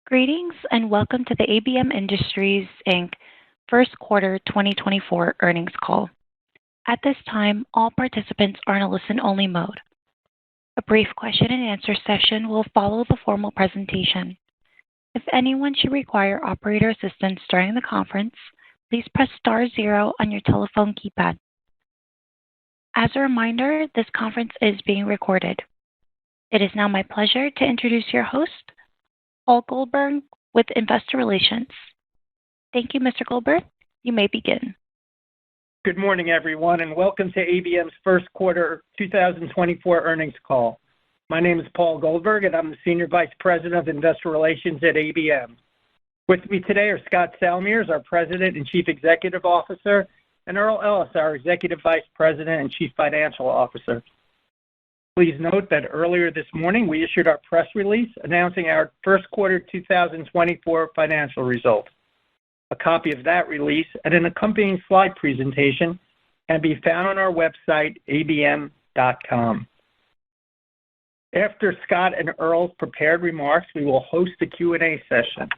Greetings and welcome to the ABM Industries Inc. First Quarter 2024 earnings call. At this time, all participants are in a listen-only mode. A brief question-and-answer session will follow the formal presentation. If anyone should require operator assistance during the conference, please press star zero on your telephone keypad. As a reminder, this conference is being recorded. It is now my pleasure to introduce your host, Paul Goldberg, with Investor Relations. Thank you, Mr. Goldberg. You may begin. Good morning, everyone, and welcome to ABM's First Quarter 2024 earnings call. My name is Paul Goldberg, and I'm the Senior Vice President of Investor Relations at ABM. With me today are Scott Salmirs, our President and Chief Executive Officer, and Earl Ellis, our Executive Vice President and Chief Financial Officer. Please note that earlier this morning we issued our press release announcing our first quarter 2024 financial results. A copy of that release and an accompanying slide presentation can be found on our website, abm.com. After Scott and Earl's prepared remarks, we will host a Q&A session.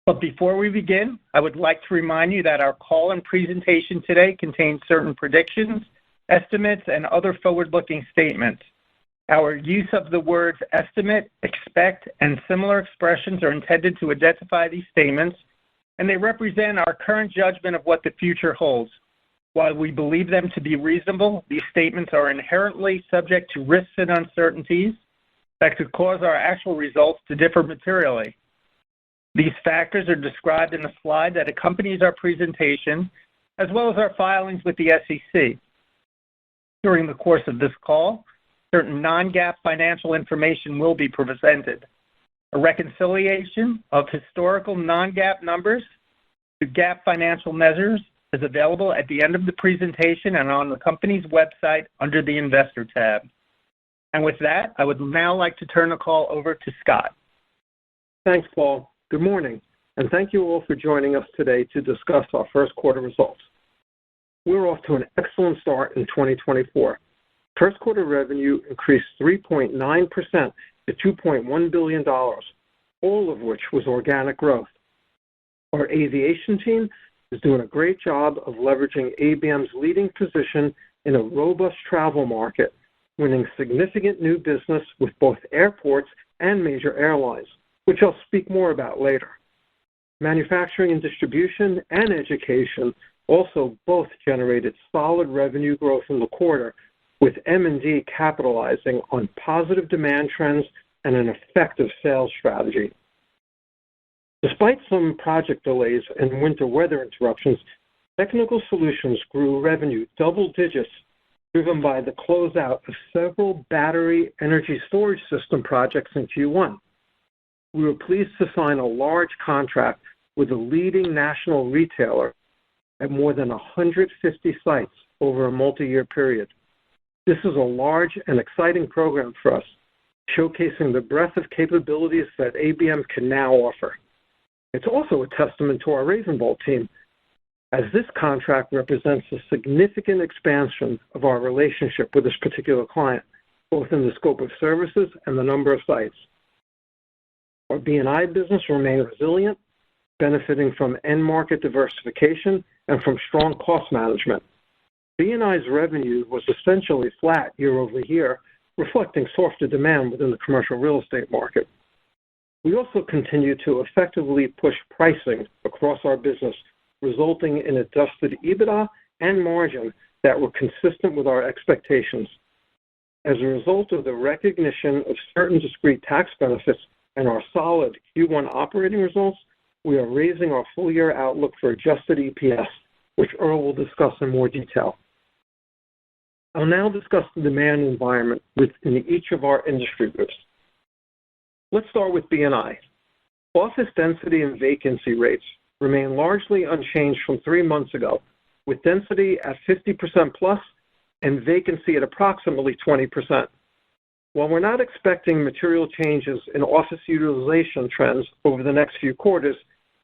But before we begin, I would like to remind you that our call and presentation today contains certain predictions, estimates, and other forward-looking statements. Our use of the words estimate, expect, and similar expressions are intended to identify these statements, and they represent our current judgment of what the future holds. While we believe them to be reasonable, these statements are inherently subject to risks and uncertainties that could cause our actual results to differ materially. These factors are described in the slide that accompanies our presentation, as well as our filings with the SEC. During the course of this call, certain non-GAAP financial information will be presented. A reconciliation of historical non-GAAP numbers to GAAP financial measures is available at the end of the presentation and on the company's website under the Investor tab. And with that, I would now like to turn the call over to Scott. Thanks, Paul. Good morning, and thank you all for joining us today to discuss our first quarter results. We're off to an excellent start in 2024. First quarter revenue increased 3.9% to $2.1 billion, all of which was organic growth. Our aviation team is doing a great job of leveraging ABM's leading position in a robust travel market, winning significant new business with both airports and major airlines, which I'll speak more about later. Manufacturing and distribution and education also both generated solid revenue growth in the quarter, with M&D capitalizing on positive demand trends and an effective sales strategy. Despite some project delays and winter weather interruptions, Technical Solutions grew revenue double digits, driven by the closeout of several battery energy storage system projects in Q1. We were pleased to sign a large contract with a leading national retailer at more than 150 sites over a multi-year period. This is a large and exciting program for us, showcasing the breadth of capabilities that ABM can now offer. It's also a testament to our Raven Bolt team, as this contract represents a significant expansion of our relationship with this particular client, both in the scope of services and the number of sites. Our B&I business remained resilient, benefiting from end-market diversification and from strong cost management. B&I's revenue was essentially flat year over year, reflecting softer demand within the commercial real estate market. We also continue to effectively push pricing across our business, resulting in adjusted EBITDA and margin that were consistent with our expectations. As a result of the recognition of certain discrete tax benefits and our solid Q1 operating results, we are raising our full-year outlook for adjusted EPS, which Earl will discuss in more detail. I'll now discuss the demand environment within each of our industry groups. Let's start with B&I. Office density and vacancy rates remain largely unchanged from 3 months ago, with density at 50% plus and vacancy at approximately 20%. While we're not expecting material changes in office utilization trends over the next few quarters,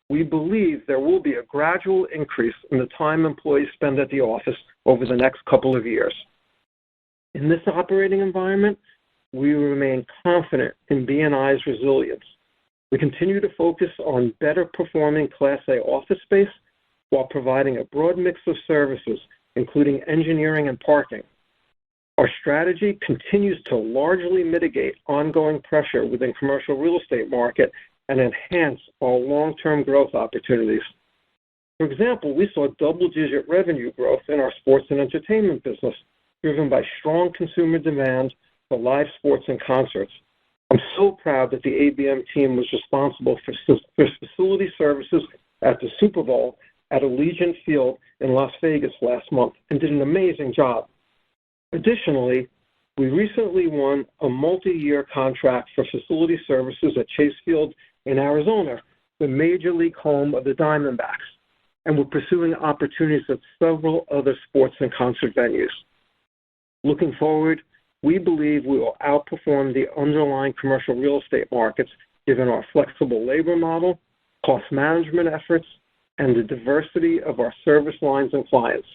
we believe there will be a gradual increase in the time employees spend at the office over the next couple of years. In this operating environment, we remain confident in B&I's resilience. We continue to focus on better performing Class A office space while providing a broad mix of services, including engineering and parking. Our strategy continues to largely mitigate ongoing pressure within commercial real estate market and enhance our long-term growth opportunities. For example, we saw double-digit revenue growth in our sports and entertainment business, driven by strong consumer demand for live sports and concerts. I'm so proud that the ABM team was responsible for facility services at the Super Bowl at Allegiant Field in Las Vegas last month and did an amazing job. Additionally, we recently won a multi-year contract for facility services at Chase Field in Arizona, the major league home of the Diamondbacks, and we're pursuing opportunities at several other sports and concert venues. Looking forward, we believe we will outperform the underlying commercial real estate markets given our flexible labor model, cost management efforts, and the diversity of our service lines and clients.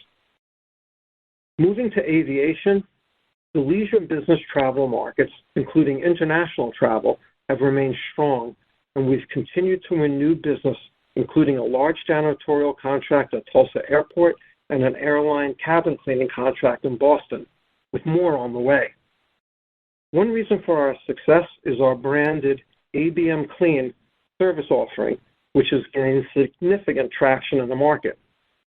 Moving to aviation, the leisure business travel markets, including international travel, have remained strong, and we've continued to win new business, including a large janitorial contract at Tulsa Airport and an airline cabin cleaning contract in Boston, with more on the way. One reason for our success is our branded ABM Clean service offering, which has gained significant traction in the market.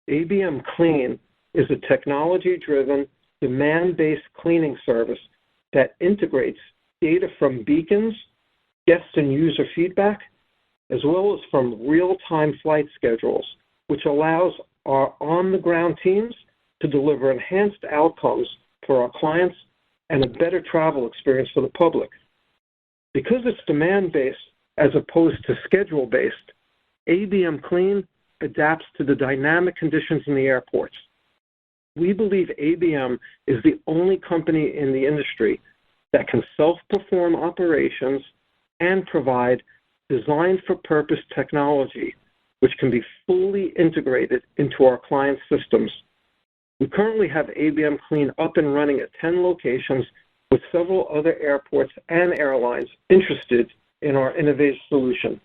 ABM Clean is a technology-driven, demand-based cleaning service that integrates data from beacons, guest and user feedback, as well as from real-time flight schedules, which allows our on-the-ground teams to deliver enhanced outcomes for our clients and a better travel experience for the public. Because it's demand-based as opposed to schedule-based, ABM Clean adapts to the dynamic conditions in the airports. We believe ABM is the only company in the industry that can self-perform operations and provide designed-for-purpose technology, which can be fully integrated into our clients' systems. We currently have ABM Clean up and running at 10 locations, with several other airports and airlines interested in our innovative solution.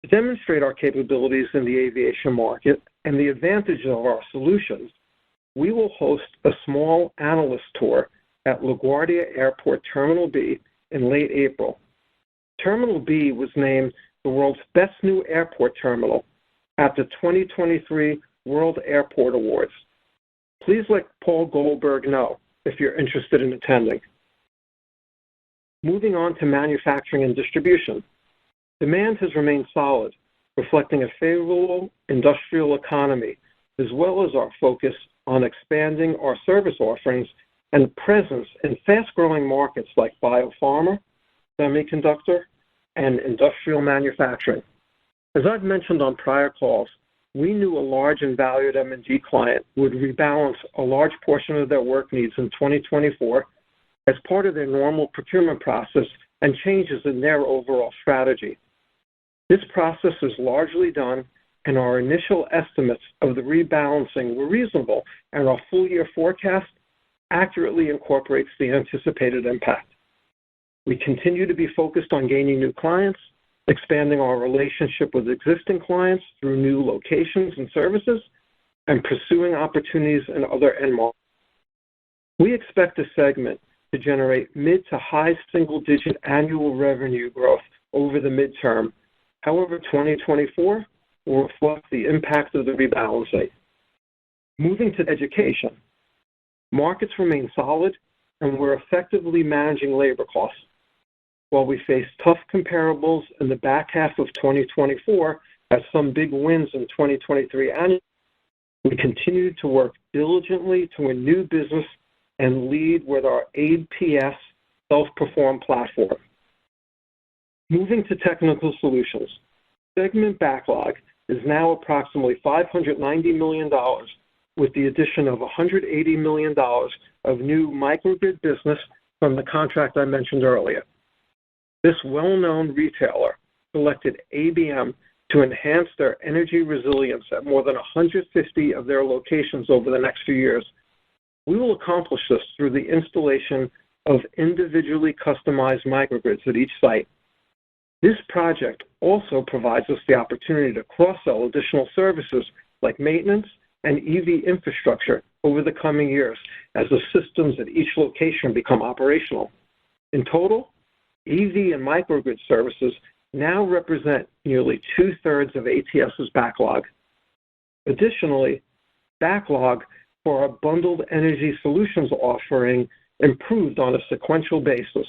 To demonstrate our capabilities in the aviation market and the advantages of our solutions, we will host a small analyst tour at LaGuardia Airport Terminal B in late April. Terminal B was named the world's best new airport terminal at the 2023 World Airport Awards. Please let Paul Goldberg know if you're interested in attending. Moving on to manufacturing and distribution. Demand has remained solid, reflecting a favorable industrial economy, as well as our focus on expanding our service offerings and presence in fast-growing markets like biopharma, semiconductor, and industrial manufacturing. As I've mentioned on prior calls, we knew a large and valued M&D client would rebalance a large portion of their work needs in 2024 as part of their normal procurement process and changes in their overall strategy. This process is largely done, and our initial estimates of the rebalancing were reasonable, and our full-year forecast accurately incorporates the anticipated impact. We continue to be focused on gaining new clients, expanding our relationship with existing clients through new locations and services, and pursuing opportunities in other end markets. We expect this segment to generate mid to high single-digit annual revenue growth over the midterm. However, 2024 will reflect the impact of the rebalancing. Moving to education. Markets remain solid, and we're effectively managing labor costs. While we face tough comparables in the back half of 2024 as some big wins in 2023 annually, we continue to work diligently to win new business and lead with our APS self-perform platform. Moving to technical solutions. Segment backlog is now approximately $590 million, with the addition of $180 million of new microgrid business from the contract I mentioned earlier. This well-known retailer selected ABM to enhance their energy resilience at more than 150 of their locations over the next few years. We will accomplish this through the installation of individually customized microgrids at each site. This project also provides us the opportunity to cross-sell additional services like maintenance and EV infrastructure over the coming years as the systems at each location become operational. In total, EV and microgrid services now represent nearly two-thirds of ATS's backlog. Additionally, backlog for our bundled energy solutions offering improved on a sequential basis.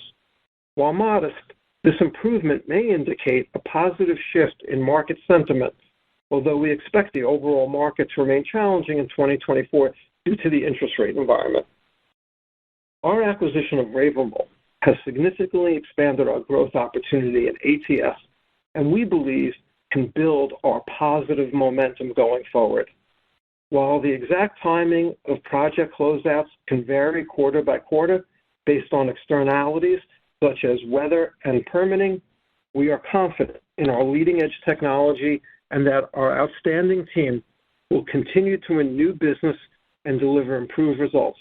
While modest, this improvement may indicate a positive shift in market sentiment, although we expect the overall market to remain challenging in 2024 due to the interest rate environment. Our acquisition of Ravenville has significantly expanded our growth opportunity in ATS, and we believe can build our positive momentum going forward. While the exact timing of project closeouts can vary quarter by quarter based on externalities such as weather and permitting, we are confident in our leading-edge technology and that our outstanding team will continue to win new business and deliver improved results.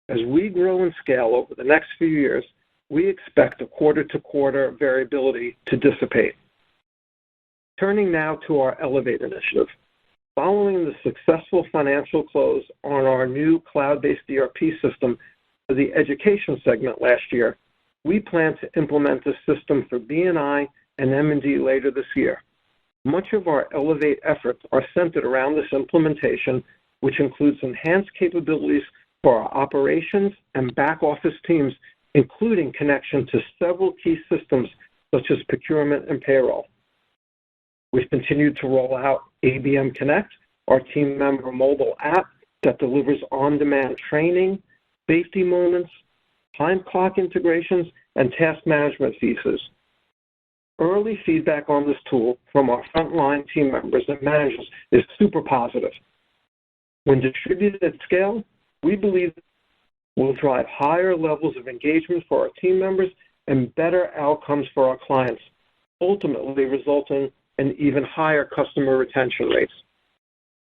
As we grow and scale over the next few years, we expect the quarter-to-quarter variability to dissipate. Turning now to our Elevate initiative. Following the successful financial close on our new cloud-based ERP system for the education segment last year, we plan to implement this system for B&I and M&D later this year. Much of our Elevate efforts are centered around this implementation, which includes enhanced capabilities for our operations and back office teams, including connection to several key systems such as procurement and payroll. We've continued to roll out ABM Connect, our team member mobile app that delivers on-demand training, safety moments, time clock integrations, and task management pieces. Early feedback on this tool from our frontline team members and managers is super positive. When distributed at scale, we believe will drive higher levels of engagement for our team members and better outcomes for our clients, ultimately resulting in even higher customer retention rates.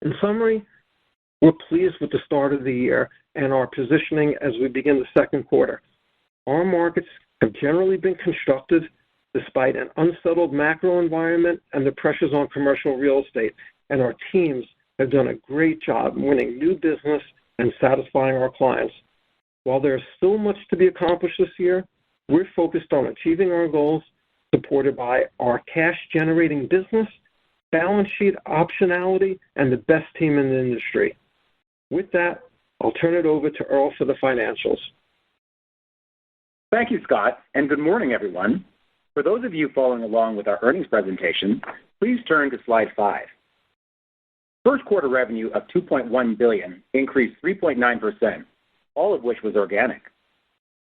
In summary, we're pleased with the start of the year and our positioning as we begin the second quarter. Our markets have generally been constructive despite an unsettled macro environment and the pressures on commercial real estate, and our teams have done a great job winning new business and satisfying our clients. While there is still much to be accomplished this year, we're focused on achieving our goals, supported by our cash-generating business, balance sheet optionality, and the best team in the industry. With that, I'll turn it over to Earl for the financials. Thank you, Scott, and good morning, everyone. For those of you following along with our earnings presentation, please turn to slide 5. First quarter revenue of $2.1 billion increased 3.9%, all of which was organic.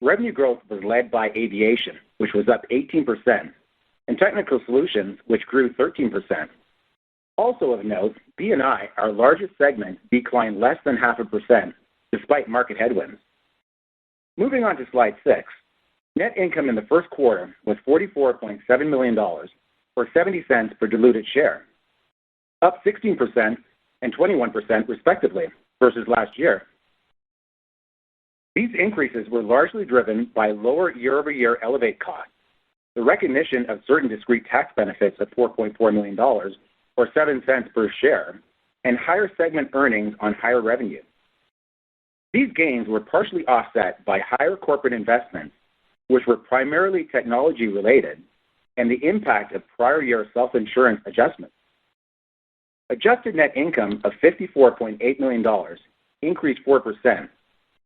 Revenue growth was led by Aviation, which was up 18%, and Technical Solutions, which grew 13%. Also of note, B&I, our largest segment, declined less than 0.5% despite market headwinds. Moving on to slide 6, net income in the first quarter was $44.7 million, or 70 cents per diluted share, up 16% and 21% respectively versus last year. These increases were largely driven by lower year-over-year Elevate costs, the recognition of certain discrete tax benefits of $4.4 million, or 7 cents per share, and higher segment earnings on higher revenue. These gains were partially offset by higher corporate investments, which were primarily technology-related, and the impact of prior year self-insurance adjustments. Adjusted net income of $54.8 million increased 4%,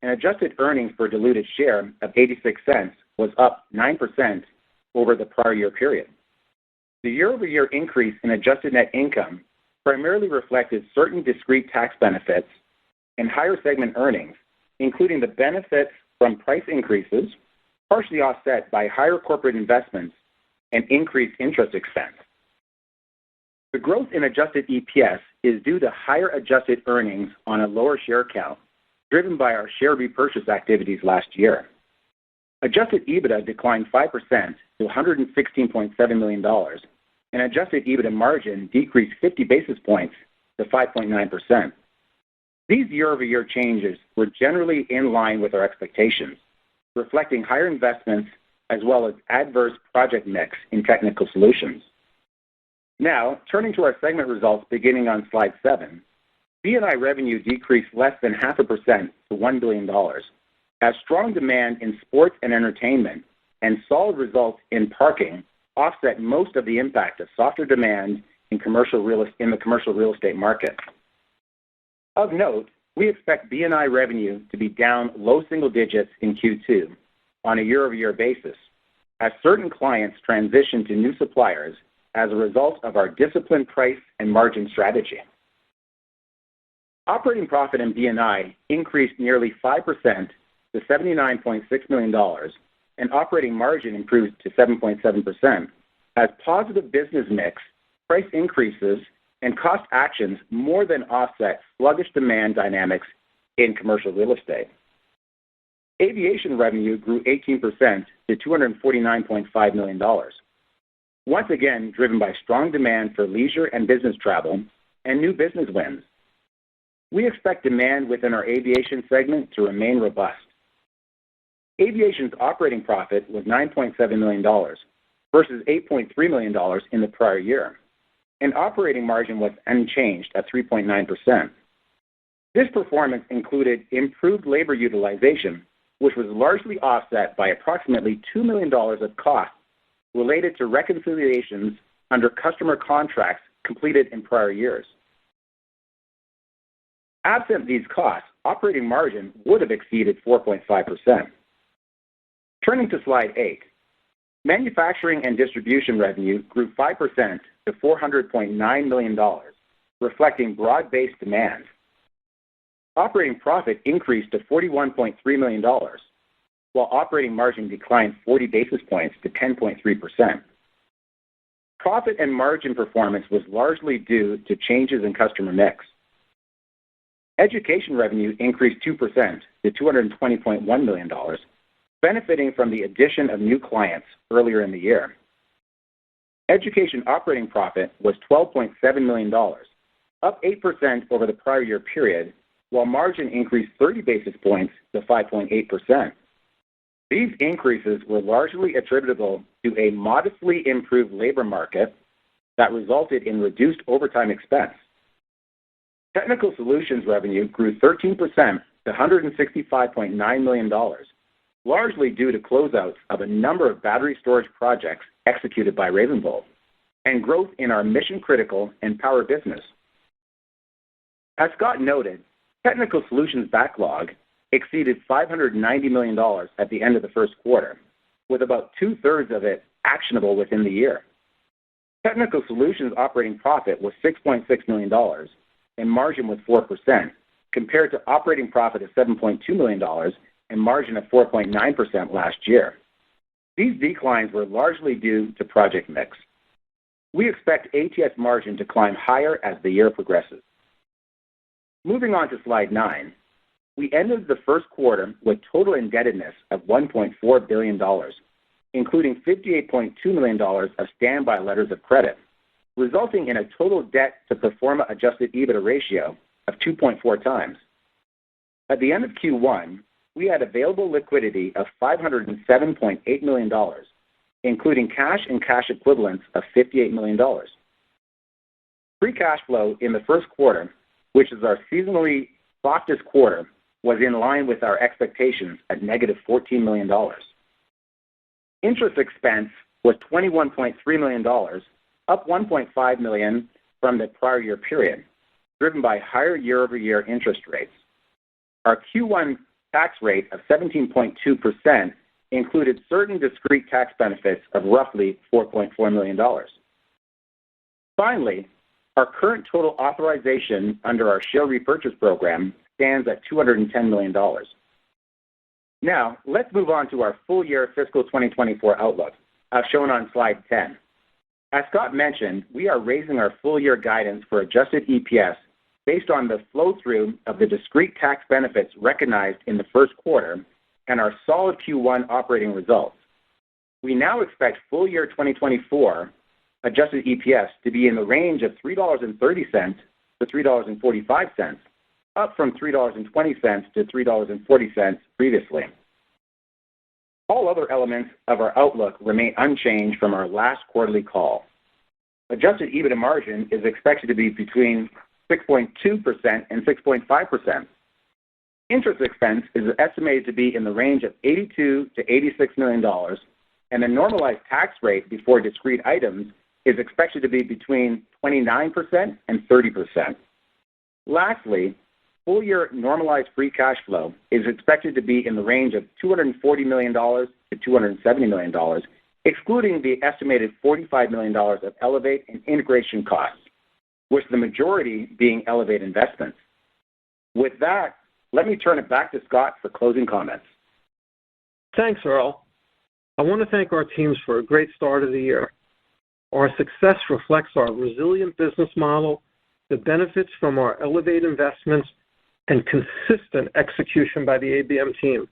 and adjusted earnings per diluted share of 86 cents was up 9% over the prior year period. The year-over-year increase in adjusted net income primarily reflected certain discrete tax benefits and higher segment earnings, including the benefits from price increases, partially offset by higher corporate investments and increased interest expense. The growth in adjusted EPS is due to higher adjusted earnings on a lower share count, driven by our share repurchase activities last year. Adjusted EBITDA declined 5% to $116.7 million, and adjusted EBITDA margin decreased 50 basis points to 5.9%. These year-over-year changes were generally in line with our expectations, reflecting higher investments as well as adverse project mix in technical solutions. Now, turning to our segment results beginning on slide 7, B&I revenue decreased less than 0.5% to $1 billion, as strong demand in sports and entertainment and solid results in parking offset most of the impact of softer demand in the commercial real estate market. Of note, we expect B&I revenue to be down low single digits in Q2 on a year-over-year basis, as certain clients transition to new suppliers as a result of our disciplined price and margin strategy. Operating profit in B&I increased nearly 5% to $79.6 million, and operating margin improved to 7.7%, as positive business mix, price increases, and cost actions more than offset sluggish demand dynamics in commercial real estate. Aviation revenue grew 18% to $249.5 million, once again driven by strong demand for leisure and business travel and new business wins. We expect demand within our aviation segment to remain robust. Aviation's operating profit was $9.7 million versus $8.3 million in the prior year, and operating margin was unchanged at 3.9%. This performance included improved labor utilization, which was largely offset by approximately $2 million of costs related to reconciliations under customer contracts completed in prior years. Absent these costs, operating margin would have exceeded 4.5%. Turning to slide 8, manufacturing and distribution revenue grew 5% to $400.9 million, reflecting broad-based demand. Operating profit increased to $41.3 million, while operating margin declined 40 basis points to 10.3%. Profit and margin performance was largely due to changes in customer mix. Education revenue increased 2% to $220.1 million, benefiting from the addition of new clients earlier in the year. Education operating profit was $12.7 million, up 8% over the prior year period, while margin increased 30 basis points to 5.8%. These increases were largely attributable to a modestly improved labor market that resulted in reduced overtime expense. Technical solutions revenue grew 13% to $165.9 million, largely due to closeouts of a number of battery storage projects executed by Ravenbolt, and growth in our mission-critical and power business. As Scott noted, technical solutions backlog exceeded $590 million at the end of the first quarter, with about two-thirds of it actionable within the year. Technical solutions operating profit was $6.6 million, and margin was 4%, compared to operating profit of $7.2 million and margin of 4.9% last year. These declines were largely due to project mix. We expect ATS margin to climb higher as the year progresses. Moving on to slide 9, we ended the first quarter with total indebtedness of $1.4 billion, including $58.2 million of standby letters of credit, resulting in a total debt to pro forma adjusted EBITDA ratio of 2.4 times. At the end of Q1, we had available liquidity of $507.8 million, including cash and cash equivalents of $58 million. Free cash flow in the first quarter, which is our seasonally softest quarter, was in line with our expectations at negative $14 million. Interest expense was $21.3 million, up $1.5 million from the prior year period, driven by higher year-over-year interest rates. Our Q1 tax rate of 17.2% included certain discrete tax benefits of roughly $4.4 million. Finally, our current total authorization under our share repurchase program stands at $210 million. Now, let's move on to our full-year fiscal 2024 outlook, as shown on slide 10. As Scott mentioned, we are raising our full-year guidance for adjusted EPS based on the flow-through of the discrete tax benefits recognized in the first quarter and our solid Q1 operating results. We now expect full-year 2024 adjusted EPS to be in the range of $3.30 to $3.45, up from $3.20 to $3.40 previously. All other elements of our outlook remain unchanged from our last quarterly call. Adjusted EBITDA margin is expected to be between 6.2% and 6.5%. Interest expense is estimated to be in the range of $82 to $86 million, and the normalized tax rate before discrete items is expected to be between 29% and 30%. Lastly, full-year normalized free cash flow is expected to be in the range of $240 million to $270 million, excluding the estimated $45 million of Elevate and integration costs, with the majority being Elevate investments. With that, let me turn it back to Scott for closing comments. Thanks, Earl. I want to thank our teams for a great start of the year. Our success reflects our resilient business model, the benefits from our Elevate investments, and consistent execution by the ABM team.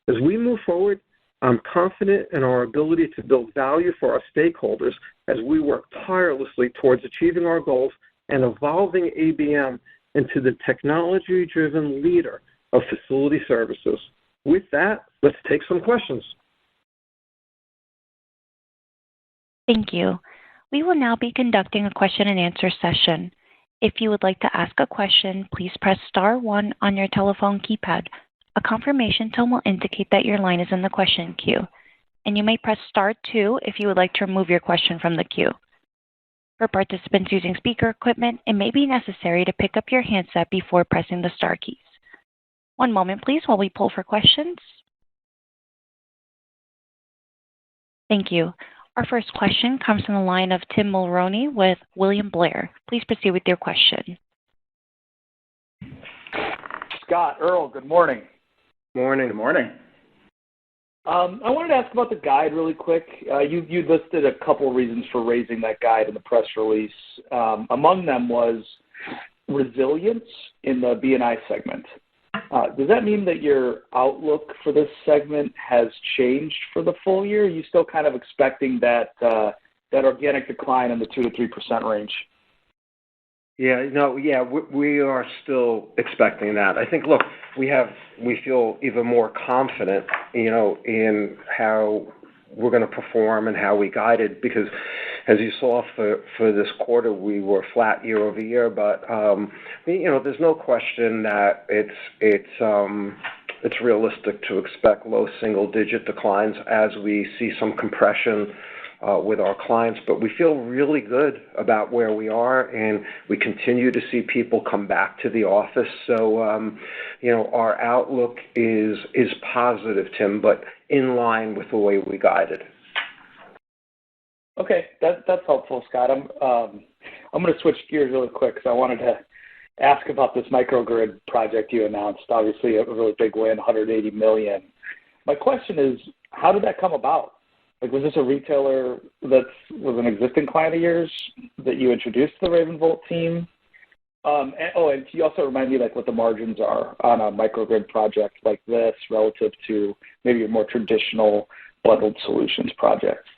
As we move forward, I'm confident in our ability to build value for our stakeholders as we work tirelessly towards achieving our goals and evolving ABM into the technology-driven leader of facility services. With that, let's take some questions. Thank you. We will now be conducting a question and answer session. If you would like to ask a question, please press star 1 on your telephone keypad. A confirmation tone will indicate that your line is in the question queue, and you may press star 2 if you would like to remove your question from the queue. For participants using speaker equipment, it may be necessary to pick up your handset before pressing the star keys. One moment, please, while we pull for questions. Thank you. Our first question comes from the line of Tim Mulrooney with William Blair. Please proceed with your question. Scott, Earl, good morning. Morning. Good morning. I wanted to ask about the guide really quick. You listed a couple reasons for raising that guide in the press release. Among them was resilience in the B&I segment. Does that mean that your outlook for this segment has changed for the full year? Are you still kind of expecting that organic decline in the 2 to 3% range? We are still expecting that. I think, look, we feel even more confident, in how we're going to perform and how we guided, because as you saw for this quarter, we were flat year over year, but there's no question that it's realistic to expect low single-digit declines as we see some compression with our clients, but we feel really good about where we are, and we continue to see people come back to the office. So, our outlook is positive, Tim, but in line with the way we guided. Okay, that's helpful, Scott. I'm going to switch gears really quick because I wanted to ask about this microgrid project you announced. Obviously, a really big win, $180 million. My question is, how did that come about? Like, was this a retailer that was an existing client of yours that you introduced to the RavenVolt team? And can you also remind me, what the margins are on a microgrid project like this relative to maybe a more traditional bundled solutions project?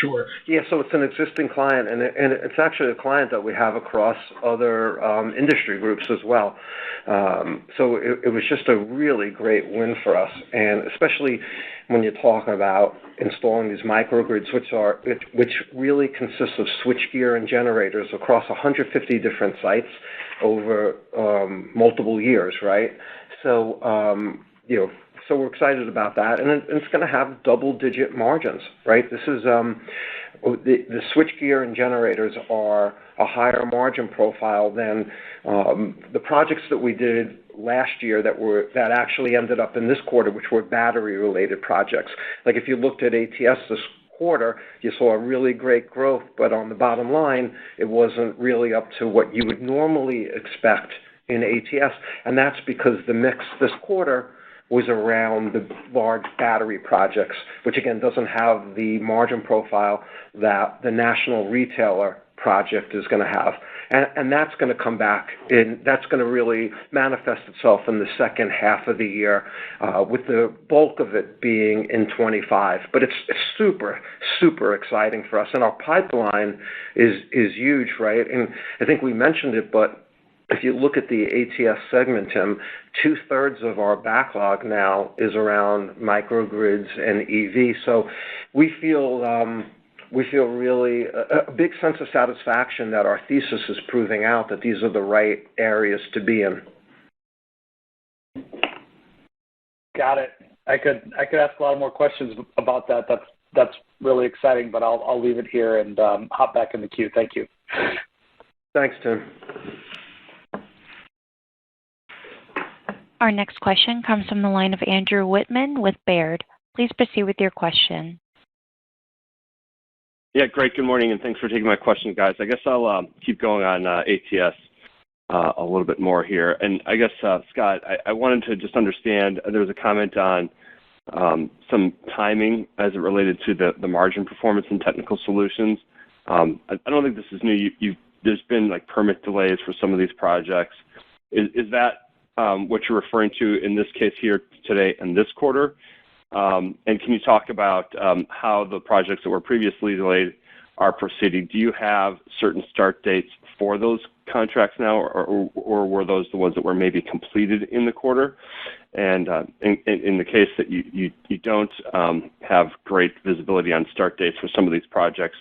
Sure. Yeah, so it's an existing client, and it's actually a client that we have across other industry groups as well. So it was just a really great win for us, and especially when you talk about installing these microgrids, which really consists of switchgear and generators across 150 different sites over multiple years, right? So, So we're excited about that, and it's going to have double-digit margins, right? This is the switchgear and generators are a higher margin profile than the projects that we did last year that actually ended up in this quarter, which were battery-related projects. Like if you looked at ATS this quarter, you saw a really great growth, but on the bottom line, it wasn't really up to what you would normally expect in ATS, and that's because the mix this quarter was around the large battery projects, which again doesn't have the margin profile that the national retailer project is going to have. And that's going to come back, and that's going to really manifest itself in the second half of the year, with the bulk of it being in 25. But it's super, super exciting for us. And our pipeline is huge, right? And I think we mentioned it, but if you look at the ATS segment, Tim, 2/3 of our backlog now is around microgrids and EV. So we feel really a big sense of satisfaction that our thesis is proving out that these are the right areas to be in. Got it. I could ask a lot more questions about that. That's really exciting, but I'll leave it here and hop back in the queue. Thank you. Thanks, Tim. Our next question comes from the line of Andrew Whitman with Baird. Please proceed with your question. Yeah, great. Good morning, and thanks for taking my question, guys. I guess I'll keep going on ATS a little bit more here. And I guess, Scott, I wanted to just understand, there was a comment on some timing as it related to the margin performance in technical solutions. I don't think this is new. There's been like permit delays for some of these projects. Is that what you're referring to in this case here today in this quarter? And can you talk about how the projects that were previously delayed are proceeding? Do you have certain start dates for those contracts now, or were those the ones that were maybe completed in the quarter? And in the case that you don't have great visibility on start dates for some of these projects,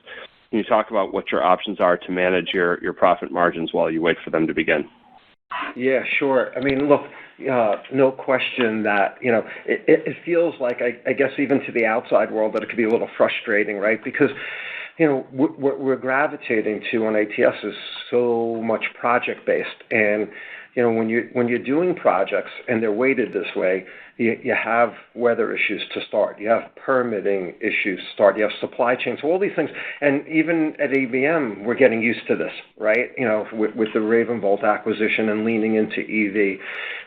can you talk about what your options are to manage your profit margins while you wait for them to begin? Yeah, sure. I mean, look, no question that, it feels like, I guess even to the outside world, that it could be a little frustrating, right? Because, what we're gravitating to on ATS is so much project-based. And, when you're doing projects and they're weighted this way, you have weather issues to start. You have permitting issues to start. You have supply chain. So all these things. And even at ABM, we're getting used to this, right? With the Ravenvolt acquisition and leaning into EV.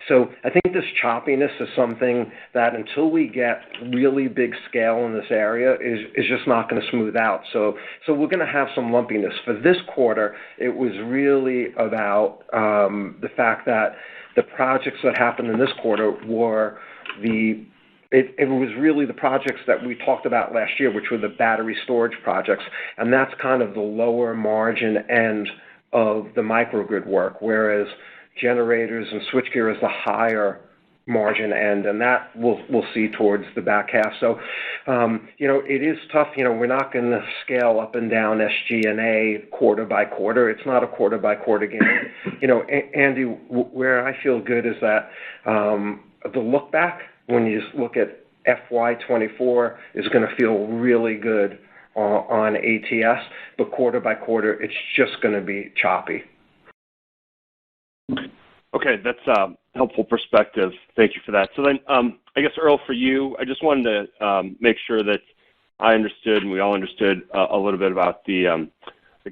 So I think this choppiness is something that until we get really big scale in this area is just not going to smooth out. So we're going to have some lumpiness. For this quarter, it was really about the fact that the projects that happened in this quarter were it was really the projects that we talked about last year, which were the battery storage projects, and that's kind of the lower margin end of the microgrid work, whereas generators and switchgear is the higher margin end, and that we'll see towards the back half. So, it is tough. We're not going to scale up and down SG&A quarter by quarter. It's not a quarter by quarter game. Andy, where I feel good is that the look back, when you look at FY24, is going to feel really good on ATS, but quarter by quarter, it's just going to be choppy. Okay, that's helpful perspective. Thank you for that. So then, I guess, Earl, for you, I just wanted to make sure that I understood and we all understood a little bit about the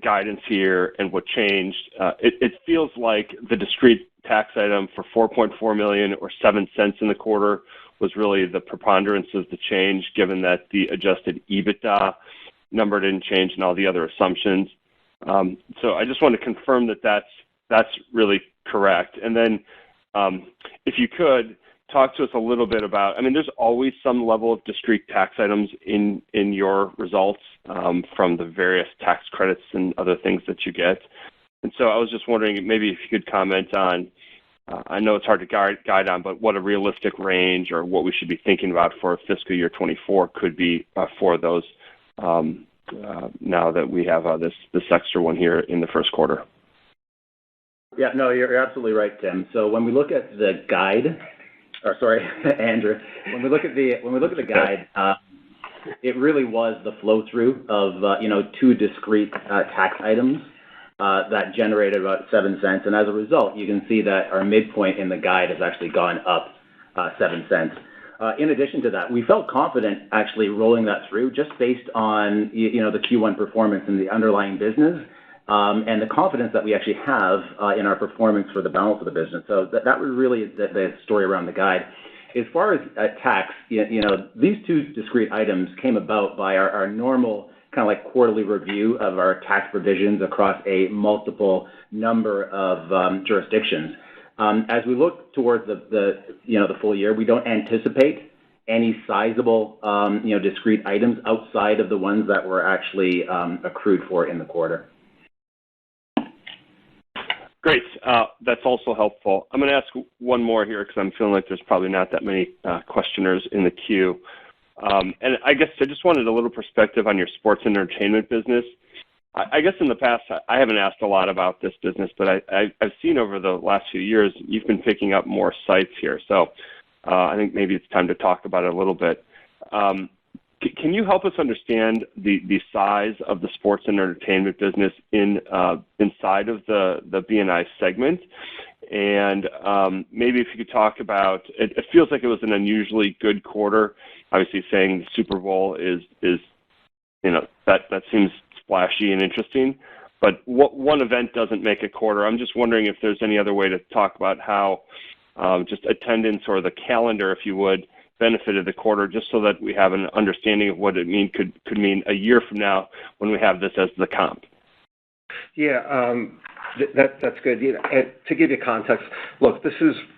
guidance here and what changed. It feels like the discrete tax item for $4.4 million or 7 cents in the quarter was really the preponderance of the change, given that the adjusted EBITDA number didn't change and all the other assumptions. So I just want to confirm that that's really correct. And then if you could talk to us a little bit about, there's always some level of discrete tax items in your results from the various tax credits and other things that you get. And so I was just wondering maybe if you could comment on, I know it's hard to guide on, but what a realistic range or what we should be thinking about for fiscal year 24 could be for those now that we have this extra one here in the first quarter. Yeah, no, you're absolutely right, Tim. So when we look at the guide, Andrew, when we look at the guide, it really was the flow through of two discrete tax items that generated about 7 cents, and as a result, you can see that our midpoint in the guide has actually gone up 7 cents. In addition to that, we felt confident actually rolling that through just based on the Q1 performance in the underlying business. And the confidence that we actually have in our performance for the balance of the business. So that was really the story around the guide. As far as tax, these two discrete items came about by our normal kind of like quarterly review of our tax provisions across a multiple number of jurisdictions. As we look towards the full year, we don't anticipate any sizable discrete items outside of the ones that were actually accrued for in the quarter. Great. That's also helpful. I'm going to ask one more here because I'm feeling like there's probably not that many questioners in the queue. And I guess I just wanted a little perspective on your sports and entertainment business. I guess in the past, I haven't asked a lot about this business, but I've seen over the last few years, you've been picking up more sites here. So I think maybe it's time to talk about it a little bit. Can you help us understand the size of the sports and entertainment business inside of the B&I segment? And maybe if you could talk about, it feels like it was an unusually good quarter. Obviously saying the Super Bowl is that seems splashy and interesting, but one event doesn't make a quarter. I'm just wondering if there's any other way to talk about how just attendance or the calendar, if you would, benefited the quarter, just so that we have an understanding of what it could mean a year from now when we have this as the comp. Yeah, that's good. To give you context, look,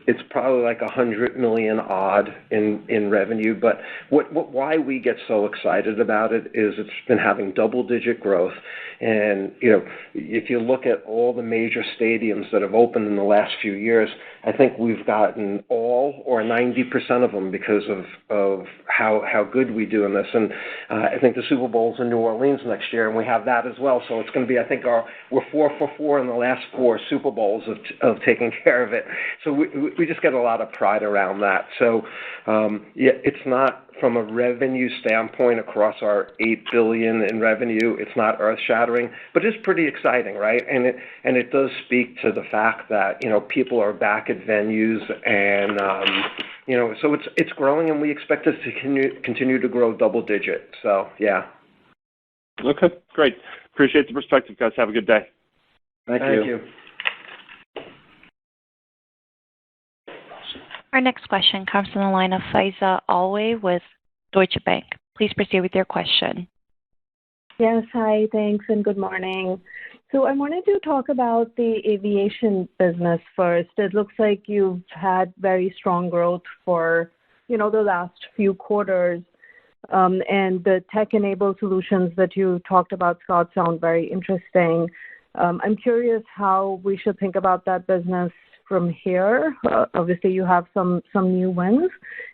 it's probably like $100 million odd in revenue, but why we get so excited about it is it's been having double-digit growth, and if you look at all the major stadiums that have opened in the last few years, I think we've gotten all or 90% of them because of how good we do in this, and I think the Super Bowl's in New Orleans next year, and we have that as well. So it's going to be, I think, we're 4 for 4 in the last 4 Super Bowls of taking care of it. So we just get a lot of pride around that. So it's not from a revenue standpoint across our $8 billion in revenue. It's not earth-shattering, but it's pretty exciting, right? And it does speak to the fact that people are back at venues, and so it's growing, and we expect it to continue to grow double digit. So yeah. Okay, great. Appreciate the perspective, guys. Have a good day. Thank you. Our next question comes from the line of Faiza Alwy with Deutsche Bank. Please proceed with your question. Yes, hi, thanks, and good morning. So I wanted to talk about the aviation business first. It looks like you've had very strong growth for, the last few quarters, and the tech-enabled solutions that you talked about, Scott, sound very interesting. I'm curious how we should think about that business from here. Obviously, you have some new wins.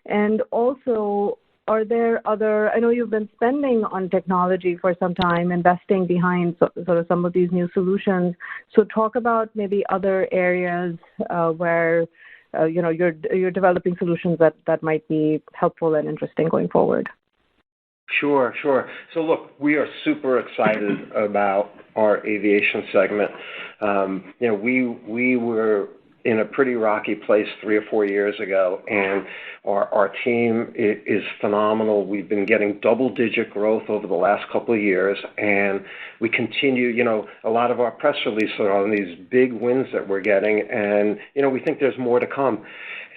And also, are there I know you've been spending on technology for some time, investing behind sort of some of these new solutions. So talk about maybe other areas where, you're developing solutions that might be helpful and interesting going forward. Sure. So look, we are super excited about our aviation segment. We were in a pretty rocky place 3 or 4 years ago, and our team is phenomenal. We've been getting double-digit growth over the last couple of years, and we continue, a lot of our press releases are on these big wins that we're getting, and, we think there's more to come.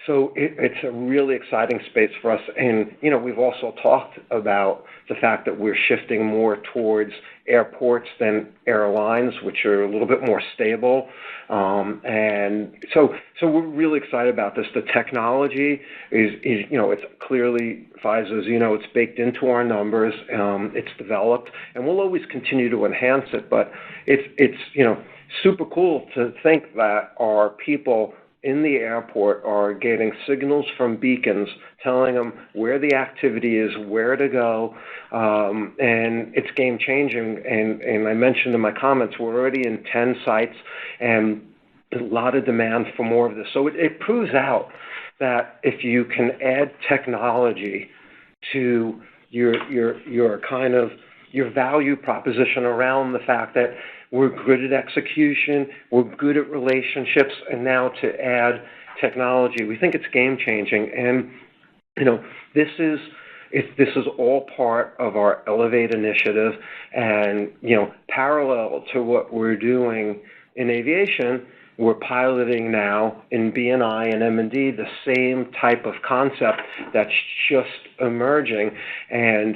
So it's a really exciting space for us. And, we've also talked about the fact that we're shifting more towards airports than airlines, which are a little bit more stable. And so we're really excited about this. The technology is it's clearly, Faiza, as it's baked into our numbers. It's developed, and we'll always continue to enhance it. But it's super cool to think that our people in the airport are getting signals from beacons telling them where the activity is, where to go, and it's game-changing. And I mentioned in my comments, we're already in 10 sites, and a lot of demand for more of this. So it proves out that if you can add technology to your kind of your value proposition around the fact that we're good at execution, we're good at relationships, and now to add technology, we think it's game-changing. And, this is all part of our Elevate initiative. And, parallel to what we're doing in aviation, we're piloting now in B&I and M&D the same type of concept that's just emerging. And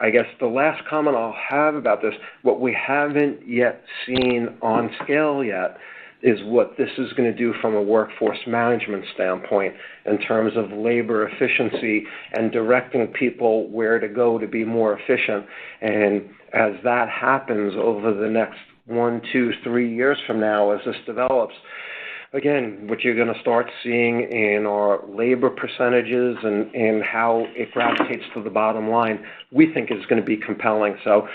I guess the last comment I'll have about this, what we haven't yet seen on scale yet is what this is going to do from a workforce management standpoint in terms of labor efficiency and directing people where to go to be more efficient. And as that happens over the next 1, 2, 3 years from now as this develops, again, what you're going to start seeing in our labor percentages and how it gravitates to the bottom line, we think is going to be compelling. So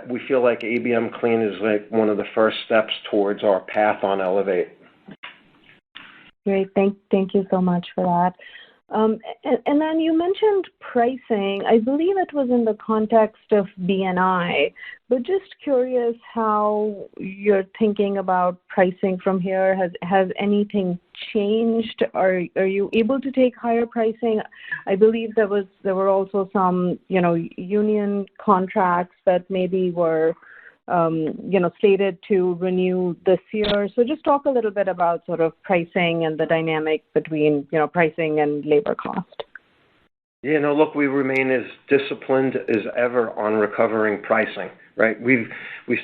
we feel like ABM Clean is like one of the first steps towards our path on Elevate. Great. Thank you so much for that. And then you mentioned pricing. I believe it was in the context of B&I, but just curious how you're thinking about pricing from here. Has anything changed? Are you able to take higher pricing? I believe there were also some, union contracts that maybe were slated to renew this year. So just talk a little bit about sort of pricing and the dynamic between, pricing and labor cost. Yeah, no, look, we remain as disciplined as ever on recovering pricing, right? We've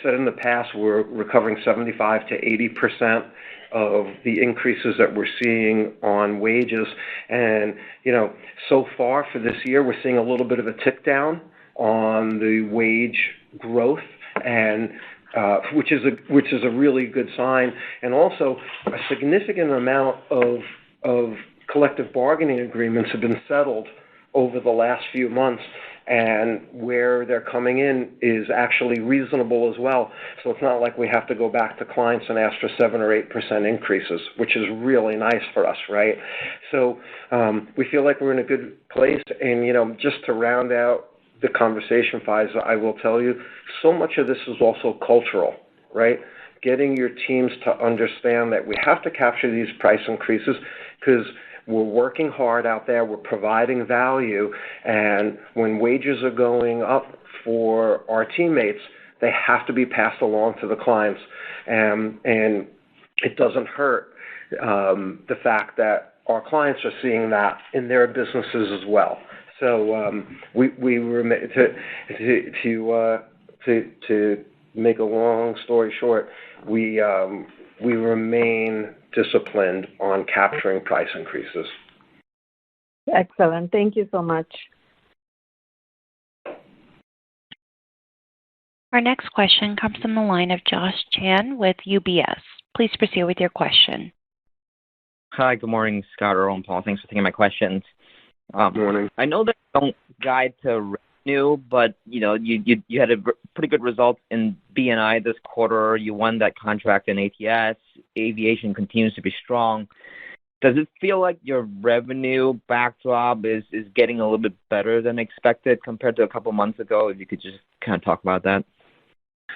said in the past we're recovering 75 to 80% of the increases that we're seeing on wages. And, so far for this year, we're seeing a little bit of a tick down on the wage growth, and which is a really good sign, and also a significant amount of collective bargaining agreements have been settled over the last few months, and where they're coming in is actually reasonable as well. So it's not like we have to go back to clients and ask for 7 or 8% increases, which is really nice for us, right? So we feel like we're in a good place, and just to round out the conversation, Faiza, I will tell you, so much of this is also cultural, right? Getting your teams to understand that we have to capture these price increases because we're working hard out there, we're providing value, and when wages are going up for our teammates, they have to be passed along to the clients. And it doesn't hurt the fact that our clients are seeing that in their businesses as well. So we remain, to make a long story short, we remain disciplined on capturing price increases. Excellent. Thank you so much. Our next question comes from the line of Josh Chan with UBS. Please proceed with your question. Hi, good morning, Scott, Earl, and Paul. Thanks for taking my questions. Good morning. I know that you don't guide to revenue, but you had a pretty good result in B&I this quarter. You won that contract in ATS. Aviation continues to be strong. Does it feel like your revenue backdrop is getting a little bit better than expected compared to a couple months ago? If you could just kind of talk about that.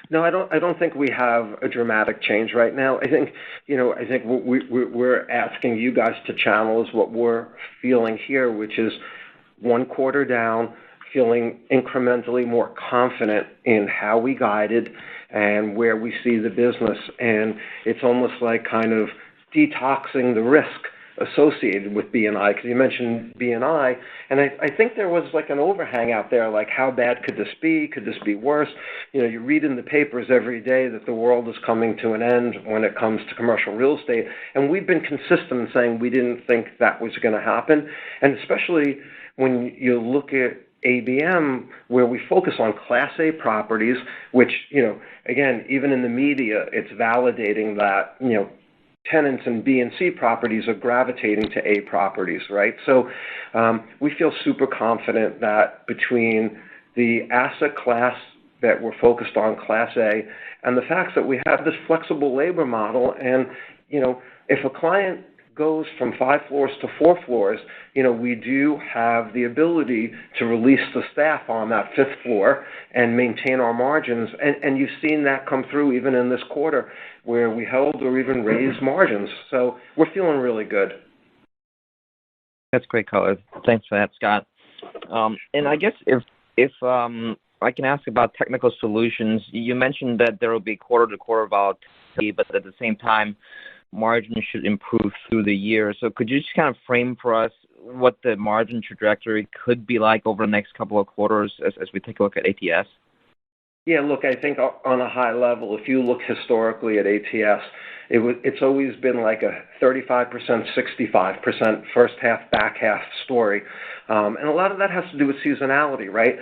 No, I don't think we have a dramatic change right now. I think what we're asking you guys to channel is what we're feeling here, which is one quarter down, feeling incrementally more confident in how we guided and where we see the business. And it's almost like kind of detoxing the risk associated with B&I, because you mentioned B&I, and I think there was like an overhang out there, like how bad could this be? Could this be worse? You read in the papers every day that the world is coming to an end when it comes to commercial real estate, and we've been consistent in saying we didn't think that was going to happen, and especially when you look at ABM, where we focus on Class A properties, which, again, even in the media, it's validating that, tenants in B and C properties are gravitating to A properties, right? So we feel super confident that between the asset class that we're focused on, Class A, and the fact that we have this flexible labor model, and, if a client goes from 5 floors to 4 floors, we do have the ability to release the staff on that 5th floor and maintain our margins. And you've seen that come through even in this quarter where we held or even raised margins. So we're feeling really good. That's great color. Thanks for that, Scott. And I guess if I can ask about technical solutions, you mentioned that there will be quarter-to-quarter volatility, but at the same time, margins should improve through the year. So could you just kind of frame for us what the margin trajectory could be like over the next couple of quarters as we take a look at ATS? Yeah, look, I think on a high level, if you look historically at ATS, it's always been like a 35%, 65% first half, back half story. And a lot of that has to do with seasonality, right?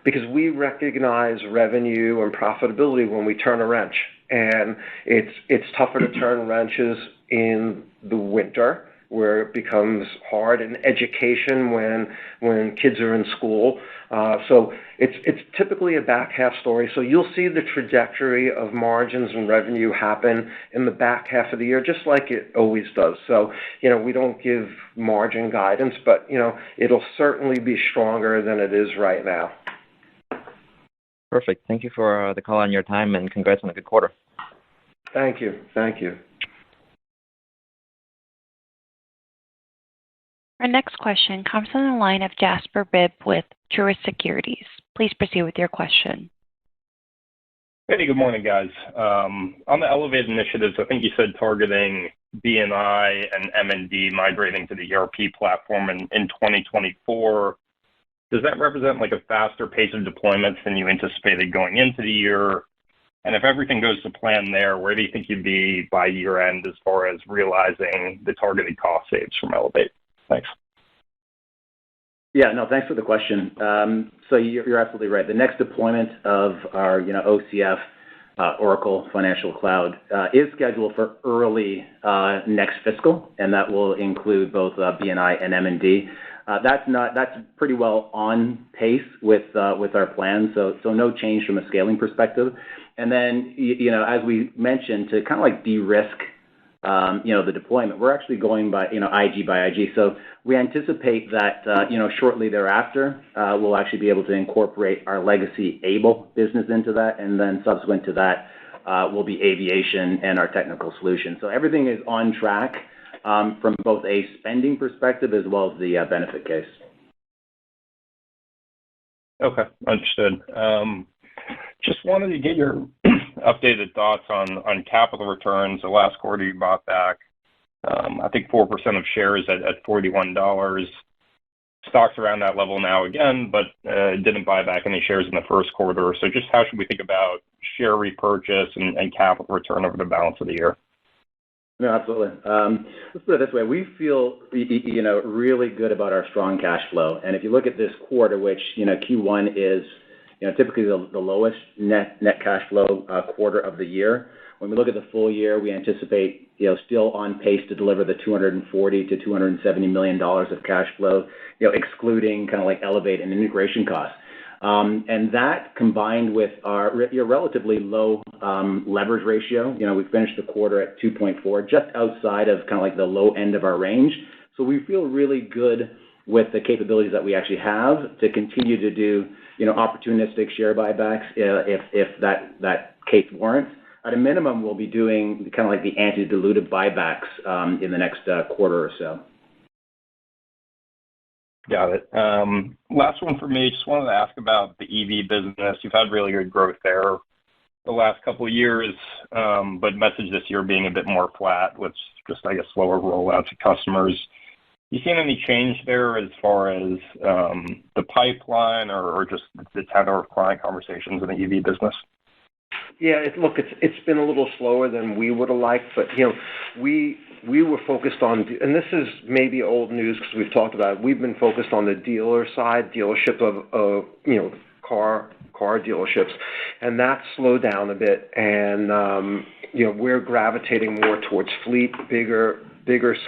Because we recognize revenue and profitability when we turn a wrench. And it's tougher to turn wrenches in the winter, where it becomes hard, in education when kids are in school. So it's typically a back half story. So you'll see the trajectory of margins and revenue happen in the back half of the year, just like it always does. So, we don't give margin guidance, but, it'll certainly be stronger than it is right now. Perfect. Thank you for the call on your time, and congrats on a good quarter. Thank you. Thank you. Our next question comes from the line of Jasper Bibb with Truist Securities. Please proceed with your question. Hey, good morning, guys. On the Elevate initiatives, I think you said targeting B&I and M&D migrating to the ERP platform in 2024. Does that represent like a faster pace of deployments than you anticipated going into the year? And if everything goes to plan there, where do you think you'd be by year end as far as realizing the targeted cost saves from Elevate? Thanks. Yeah, no, thanks for the question. So you're absolutely right. The next deployment of our, OCF, Oracle Financial Cloud, is scheduled for early next fiscal, and that will include both B&I and M&D. That's pretty well on pace with our plans, so no change from a scaling perspective. And then, as we mentioned, to kind of like de-risk the deployment, we're actually going by, IG by IG. So we anticipate that, shortly thereafter, we'll actually be able to incorporate our legacy Able business into that. And then subsequent to that, will be Aviation and our technical solution. So everything is on track from both a spending perspective as well as the benefit case. Okay, understood. Just wanted to get your updated thoughts on capital returns. The last quarter you bought back, I think 4% of shares at $41. Stock's around that level now again, but didn't buy back any shares in the first quarter. So just how should we think about share repurchase and capital return over the balance of the year? No, absolutely. Let's put it this way. We feel, really good about our strong cash flow. And if you look at this quarter, which, Q1 is, typically the lowest net cash flow quarter of the year. When we look at the full year, we anticipate, still on pace to deliver the $240 to $270 million of cash flow, excluding kind of like Elevate and integration costs. And that combined with our relatively low leverage ratio, we finished the quarter at 2.4, just outside of kind of like the low end of our range. So we feel really good with the capabilities that we actually have to continue to do, opportunistic share buybacks if that case warrants. At a minimum, we'll be doing kind of like the anti-dilutive buybacks in the next quarter or so. Got it. Last one for me. Just wanted to ask about the EV business. You've had really good growth there the last couple of years, but message this year being a bit more flat with just, I guess, slower rollouts to customers. You seen any change there as far as the pipeline or just the tenor of client conversations in the EV business? Yeah, it's been a little slower than we would have liked, but we were focused on, and this is maybe old news because we've talked about it. We've been focused on the dealer side, dealership of car dealerships, and that slowed down a bit. And we're gravitating more towards fleet, bigger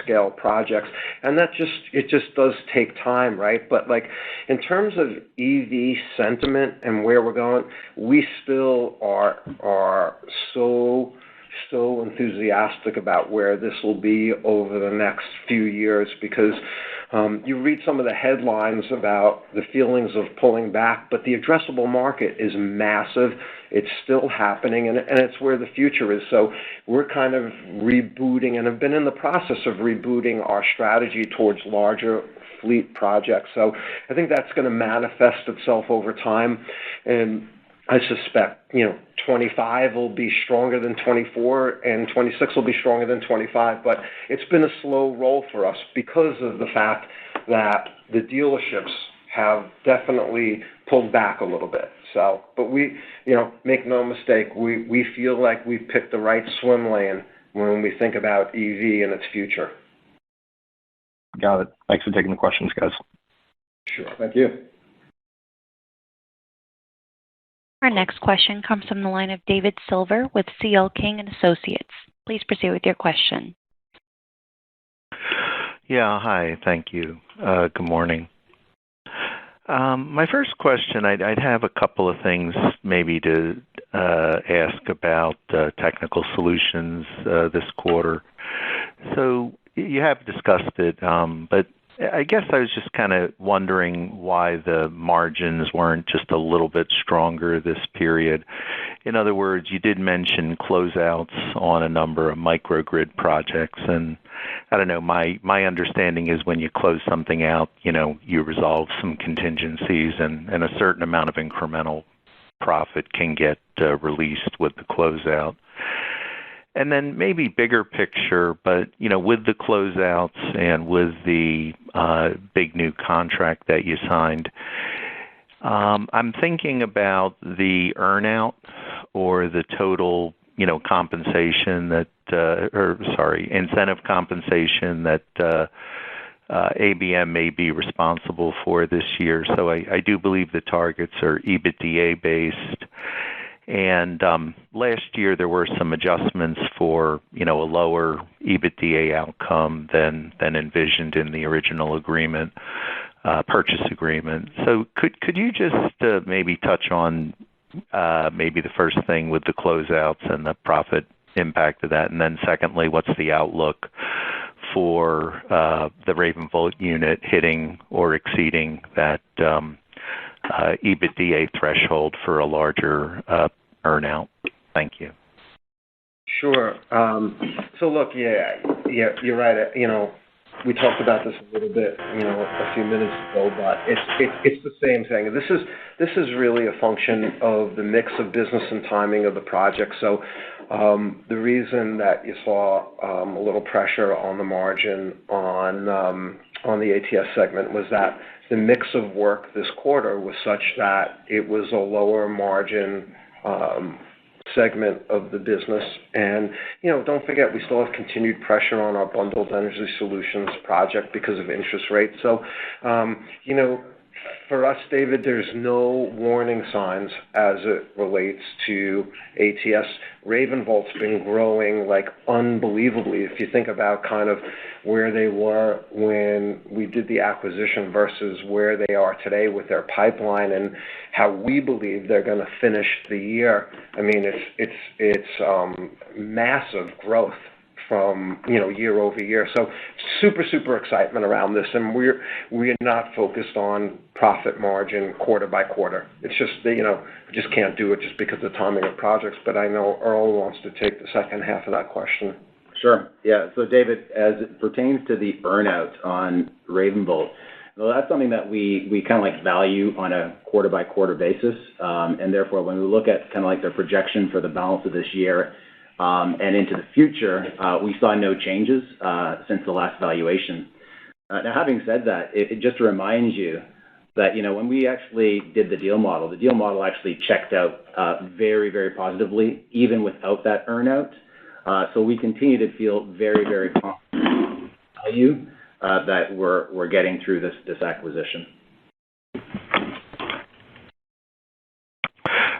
scale projects, and it just does take time, right? But like in terms of EV sentiment and where we're going, we still are so enthusiastic about where this will be over the next few years because you read some of the headlines about the feelings of pulling back, but the addressable market is massive. It's still happening, and it's where the future is. So we're kind of rebooting and have been in the process of rebooting our strategy towards larger fleet projects. So I think that's going to manifest itself over time, and I suspect, 25 will be stronger than 24 and 26 will be stronger than 25. But it's been a slow roll for us because of the fact that the dealerships have definitely pulled back a little bit. So, but we, make no mistake, we feel like we've picked the right swim lane when we think about EV and its future. Got it. Thanks for taking the questions, guys. Sure. Thank you. Our next question comes from the line of David Silver with C.L. King & Associates. Please proceed with your question. Yeah, hi. Thank you. Good morning. My first question, I'd have a couple of things maybe to ask about technical solutions this quarter. So you have discussed it, but I guess I was just kind of wondering why the margins weren't just a little bit stronger this period. In other words, you did mention closeouts on a number of microgrid projects, and I don't know, my understanding is when you close something out, you resolve some contingencies and a certain amount of incremental profit can get released with the closeout. And then maybe bigger picture, but, with the closeouts and with the big new contract that you signed, I'm thinking about the earnout or the total, compensation incentive compensation that ABM may be responsible for this year. So I do believe the targets are EBITDA based. And last year there were some adjustments for, a lower EBITDA outcome than envisioned in the original agreement, purchase agreement. So could you just maybe touch on maybe the first thing with the closeouts and the profit impact of that, and then secondly, what's the outlook for the RavenVolt unit hitting or exceeding that EBITDA threshold for a larger earnout? Thank you. Sure. So look, you're right. We talked about this a little bit, a few minutes ago, but it's the same thing. This is really a function of the mix of business and timing of the project. So the reason that you saw a little pressure on the margin on the ATS segment was that the mix of work this quarter was such that it was a lower margin segment of the business. And, don't forget, we still have continued pressure on our bundled energy solutions project because of interest rates. So, for us, David, there's no warning signs as it relates to ATS. RavenVolt's been growing like unbelievably. If you think about kind of where they were when we did the acquisition versus where they are today with their pipeline and how we believe they're going to finish the year, I mean, it's massive growth from year over year. So super excitement around this, and we're not focused on profit margin quarter by quarter. It's just we just can't do it just because of the timing of projects. But I know Earl wants to take the second half of that question. Sure. Yeah. So David, as it pertains to the earnout on RavenVolt, well, that's something that we kind of like value on a quarter by quarter basis, and therefore when we look at kind of like their projection for the balance of this year. And into the future, we saw no changes since the last valuation. Now, having said that, it just reminds you that, when we actually did the deal model actually checked out very, very positively, even without that earnout. So we continue to feel very, very confident value that we're getting through this acquisition.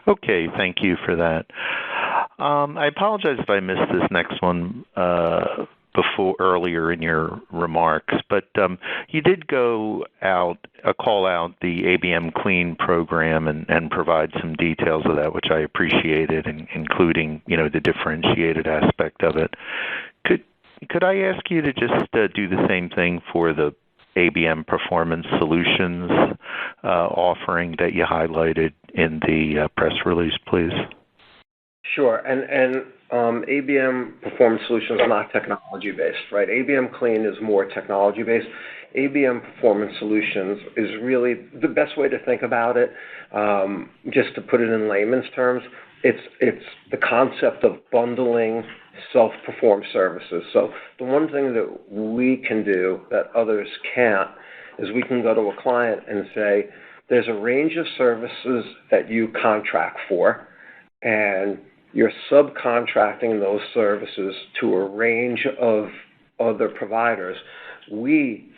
Okay, thank you for that. I apologize if I missed this next one earlier in your remarks, but you did call out the ABM Clean program and provide some details of that, which I appreciated, including the differentiated aspect of it. Could I ask you to just do the same thing for the ABM Performance Solutions offering that you highlighted in the press release, please? Sure. And ABM Performance Solutions is not technology-based, right? ABM Clean is more technology-based. ABM Performance Solutions is really the best way to think about it, just to put it in layman's terms. It's the concept of bundling self-performed services. So the one thing that we can do that others can't is we can go to a client and say, there's a range of services that you contract for, and you're subcontracting those services to a range of other providers. We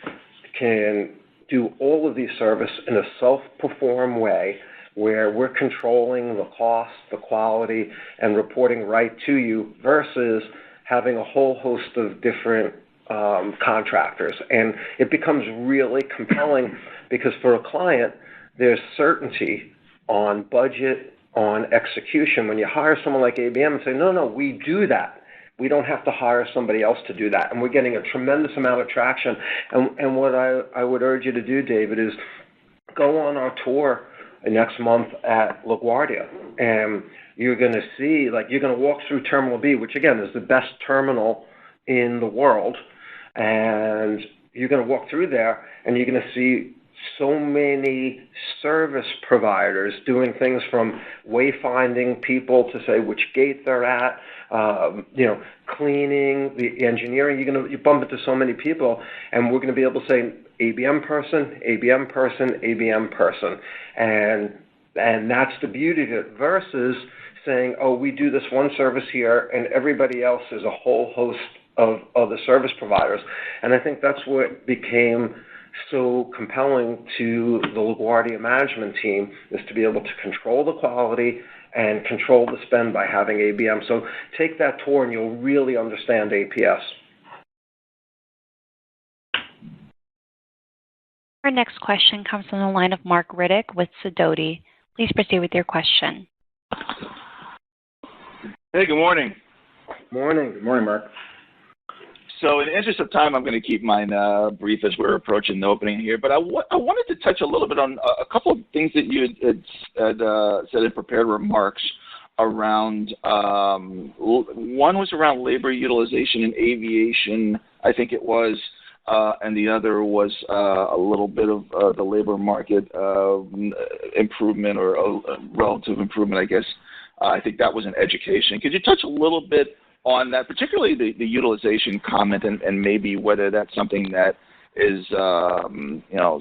can do all of these services in a self-perform way where we're controlling the cost, the quality, and reporting right to you versus having a whole host of different contractors. And it becomes really compelling because for a client, there's certainty on budget, on execution. When you hire someone like ABM and say, no, we do that. We don't have to hire somebody else to do that. And we're getting a tremendous amount of traction. And what I would urge you to do, David, is go on our tour next month at LaGuardia. And you're going to see, you're going to walk through Terminal B, which, again, is the best terminal in the world. And you're going to walk through there, and you're going to see so many service providers doing things from wayfinding people to say which gate they're at, cleaning, the engineering. You bump into so many people, and we're going to be able to say ABM person, ABM person, ABM person. And that's the beauty of it versus saying, oh, we do this one service here, and everybody else is a whole host of other service providers. And I think that's what became so compelling to the LaGuardia management team, is to be able to control the quality and control the spend by having ABM. So take that tour and you'll really understand APS. Our next question comes from the line of Mark Riddick with Sidoti. Please proceed with your question. Hey, good morning. Morning. Good morning, Mark. So in the interest of time, I'm going to keep mine brief as we're approaching the opening here. But I wanted to touch a little bit on a couple of things that you had said in prepared remarks around, one was around labor utilization in aviation, I think it was, and the other was a little bit of the labor market improvement or relative improvement, I guess. I think that was in education. Could you touch a little bit on that, particularly the utilization comment, and maybe whether that's something that is,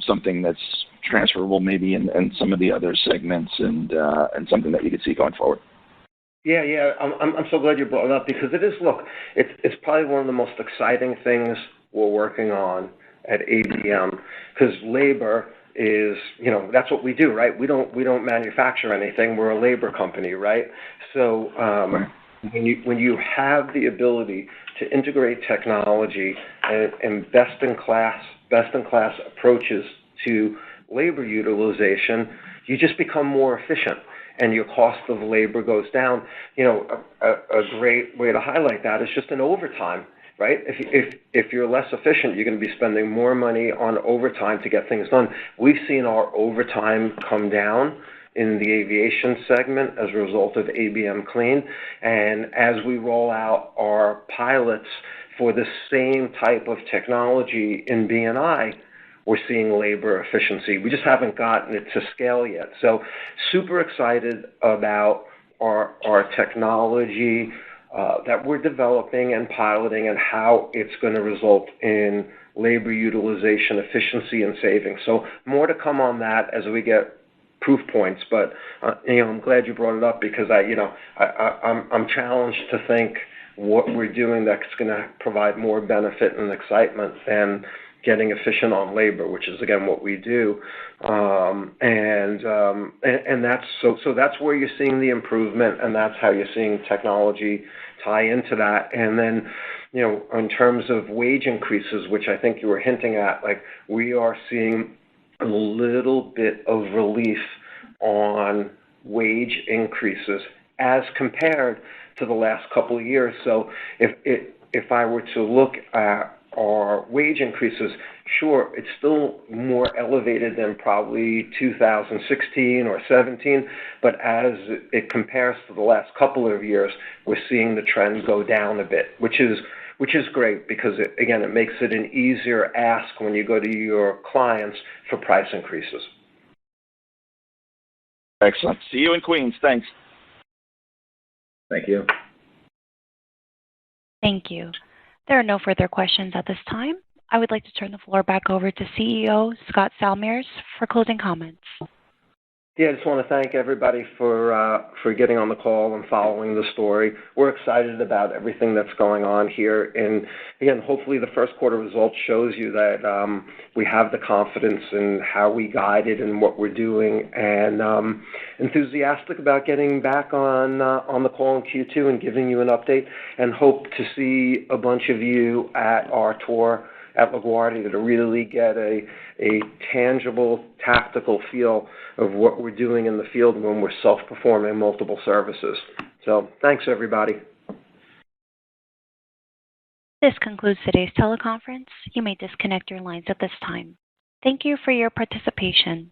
something that's transferable maybe in some of the other segments and something that you could see going forward? Yeah. I'm so glad you brought it up because it is, it's probably one of the most exciting things we're working on at ABM because labor is, that's what we do, right? We don't manufacture anything. We're a labor company, right? So when you have the ability to integrate technology and best-in-class approaches to labor utilization, you just become more efficient and your cost of labor goes down. A great way to highlight that is just in overtime, right? If you're less efficient, you're going to be spending more money on overtime to get things done. We've seen our overtime come down in the aviation segment as a result of ABM Clean. And as we roll out our pilots for the same type of technology in B&I, we're seeing labor efficiency. We just haven't gotten it to scale yet. So super excited about our technology that we're developing and piloting and how it's going to result in labor utilization, efficiency, and savings. So more to come on that as we get proof points, but I'm glad you brought it up because I'm challenged to think what we're doing that's going to provide more benefit and excitement than getting efficient on labor, which is again what we do, and that's so that's where you're seeing the improvement, and that's how you're seeing technology tie into that, and then. In terms of wage increases, which I think you were hinting at, we are seeing a little bit of relief on wage increases as compared to the last couple of years. So if I were to look at our wage increases, sure, it's still more elevated than probably 2016 or 17, but as it compares to the last couple of years, we're seeing the trend go down a bit, which is great because, it makes it an easier ask when you go to your clients for price increases. Excellent. See you in Queens. Thanks. Thank you. Thank you. There are no further questions at this time. I would like to turn the floor back over to CEO Scott Salmirs for closing comments. Yeah, I just want to thank everybody for getting on the call and following the story. We're excited about everything that's going on here. And again, hopefully the first quarter result shows you that we have the confidence in how we guided and what we're doing, and enthusiastic about getting back on the call in Q2 and giving you an update, and hope to see a bunch of you at our tour at LaGuardia to really get a tangible, tactical feel of what we're doing in the field when we're self-performing multiple services. So thanks, everybody. This concludes today's teleconference. You may disconnect your lines at this time. Thank you for your participation.